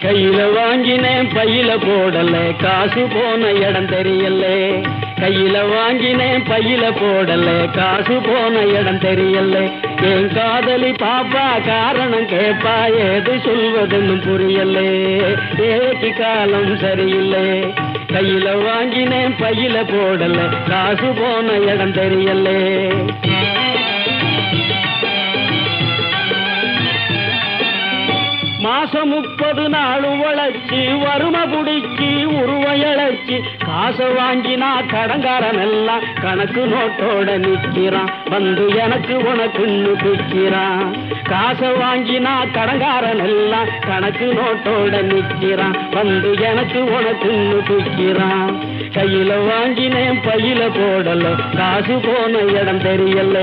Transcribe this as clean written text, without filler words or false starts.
கையில வாங்கினேன் பையில போடல காசு போன இடம் தெரியல கையில வாங்கினேன் பையில போடல காசு போன இடம் தெரியல என் காதலி பாப்பா காரணம் கேப்பா ஏது சொல்வதுன்னு புரியல ஏக்கு காலம் சரியில்லை கையில வாங்கினேன் பையில போடல காசு போன இடம் தெரியல மாசம் 30 நாள் உழைச்சி வறுமை புடிச்சி உருவையழைச்சி காசை வாங்கினா கடங்காரன் எல்லாம் கணக்கு நோட்டோட நிற்கிறான் வந்து எனக்கு உனக்குன்னு பிக்கிறான் காசை வாங்கினா கடங்காரன் எல்லாம் கணக்கு நோட்டோட நிற்கிறான் வந்து எனக்கு உனக்குன்னு பிக்கிறான் கையில வாங்கினேன் பையில போடல காசு போன இடம் தெரியல